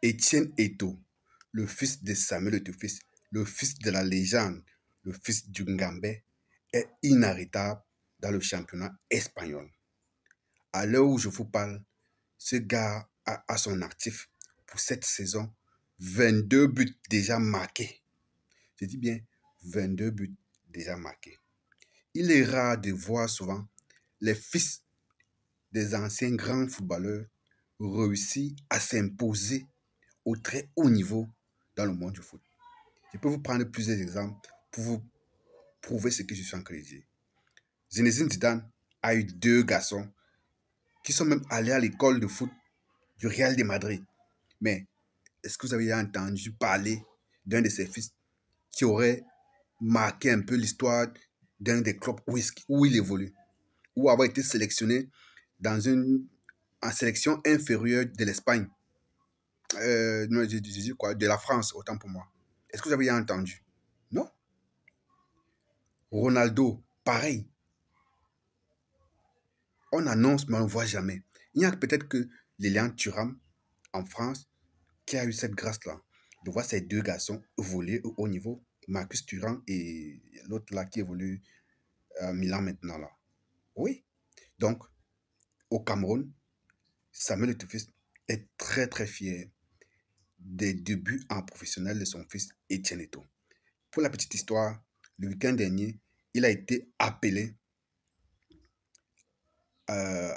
Étienne Eto'o, le fils de Samuel Eto'o, le fils de la légende, le fils du Ngambé, est inarrêtable dans le championnat espagnol. À l'heure où je vous parle, ce gars a à son actif pour cette saison 22 buts déjà marqués. Je dis bien 22 buts déjà marqués. Il est rare de voir souvent les fils des anciens grands footballeurs réussir à s'imposer au très haut niveau dans le monde du foot. Je peux vous prendre plusieurs exemples pour vous prouver ce que je suis en train de dire. Zinedine Zidane a eu deux garçons qui sont même allés à l'école de foot du Real de Madrid. Mais est-ce que vous avez entendu parler d'un de ses fils qui aurait marqué un peu l'histoire d'un des clubs où il évolue, ou avoir été sélectionné en sélection inférieure de l'Espagne, non, je dis quoi, de la France, autant pour moi. Est-ce que vous avez entendu? Non. Ronaldo, pareil. On annonce, mais on ne voit jamais. Il n'y a peut-être que Lilian Thuram en France qui a eu cette grâce-là de voir ces deux garçons évoluer au haut niveau. Marcus Thuram et l'autre là qui évolue à Milan maintenant là. Oui. Donc, au Cameroun, Samuel Eto'o est très très fier des débuts en professionnel de son fils Etienne Eto'o. Pour la petite histoire, le week-end dernier, il a été appelé euh,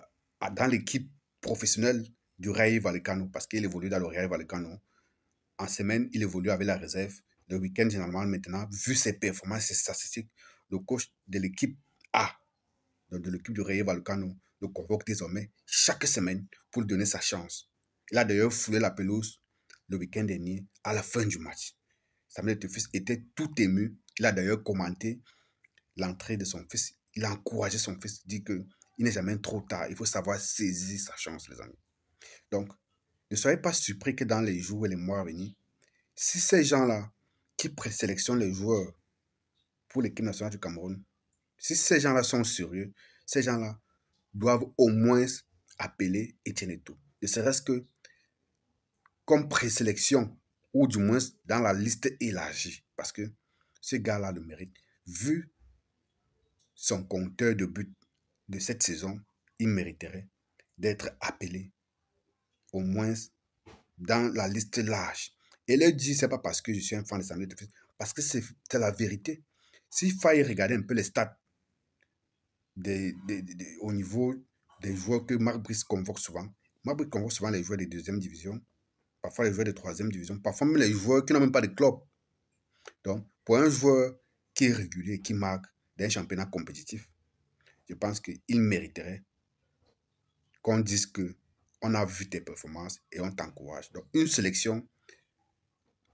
dans l'équipe professionnelle du Rayo Vallecano parce qu'il évolue dans le Rayo Vallecano. En semaine, il évolue avec la réserve. Le week-end, généralement, maintenant, vu ses performances, ses statistiques, le coach de l'équipe A, donc de l'équipe du Rayo Vallecano, le convoque désormais chaque semaine pour lui donner sa chance. Il a d'ailleurs foulé la pelouse le week-end dernier à la fin du match. Samuel Eto'o était tout ému. Il a d'ailleurs commenté l'entrée de son fils. Il a encouragé son fils, dit que il n'est jamais trop tard. Il faut savoir saisir sa chance, les amis. Donc, ne soyez pas surpris que dans les jours et les mois à venir, si ces gens-là qui présélectionnent les joueurs pour l'équipe nationale du Cameroun, si ces gens-là sont sérieux, ces gens-là doivent au moins appeler Etienne Eto'o. Ne serait-ce que comme présélection, ou du moins dans la liste élargie, parce que ce gars-là le mérite. Vu son compteur de buts de cette saison, il mériterait d'être appelé au moins dans la liste large. Et le dit, c'est pas parce que je suis un fan de Samuel Eto'o, parce que c'est la vérité. S'il faille regarder un peu les stats au niveau des joueurs que Marc Brice convoque souvent, Marc Brice convoque souvent les joueurs de deuxième division, parfois les joueurs de troisième division, parfois même les joueurs qui n'ont même pas de club. Donc, pour un joueur qui est régulier, qui marque d'un championnat compétitif, je pense qu'il mériterait qu'on dise que on a vu tes performances et on t'encourage. Donc, une sélection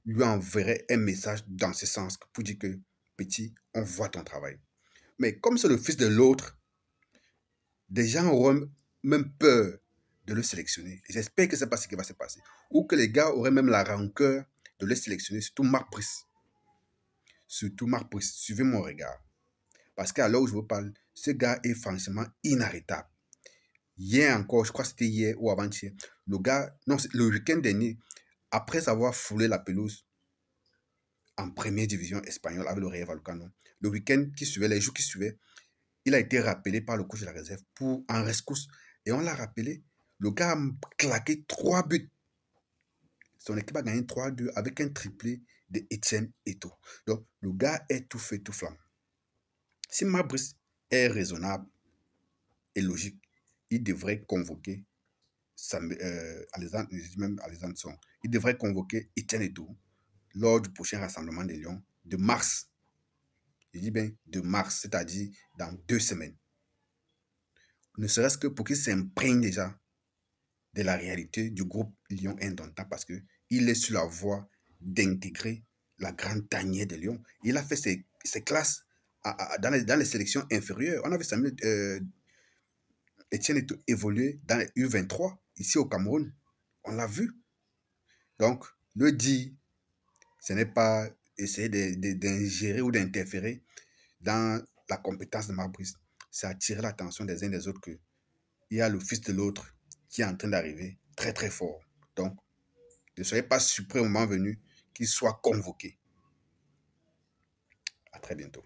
lui enverrait un message dans ce sens pour dire que, petit, on voit ton travail. Mais comme c'est le fils de l'autre, des gens auront même peur de le sélectionner. J'espère que ce n'est pas ce qui va se passer. Ou que les gars auraient même la rancœur de le sélectionner, surtout Marc Brice. Surtout Marc Brice. Suivez mon regard. Parce qu'à l'heure où je vous parle, ce gars est franchement inarrêtable. Hier encore, je crois que c'était hier ou avant-hier, le gars, non, le week-end dernier, après avoir foulé la pelouse en première division espagnole avec le Rayo Vallecano, le week-end qui suivait, les jours qui suivaient, il a été rappelé par le coach de la réserve pour en rescousse. Et on l'a rappelé, le gars a claqué 3 buts. Son équipe a gagné 3-2 avec un triplé de Etienne Eto'o. Donc, le gars est tout fait, tout flamme. Si Mabrice est raisonnable et logique, il devrait convoquer il devrait convoquer Etienne Eto'o lors du prochain rassemblement des Lions de mars. Je dis bien de mars, c'est-à-dire dans 2 semaines. Ne serait-ce que pour qu'il s'imprègne déjà de la réalité du groupe Lyon Indomptable parce qu'il est sur la voie d'intégrer la grande tanière de Lyon. Il a fait ses classes dans les sélections inférieures. On avait Samuel Etienne Eto'o évoluer dans les U23 ici au Cameroun. On l'a vu. Donc, le dit, ce n'est pas essayer d'ingérer ou d'interférer dans la compétence de Marc Brice. C'est attirer l'attention des uns des autres qu'il y a le fils de l'autre qui est en train d'arriver très très fort. Donc, Ne soyez pas surpris au moment venu qu'il soit convoqué. À très bientôt.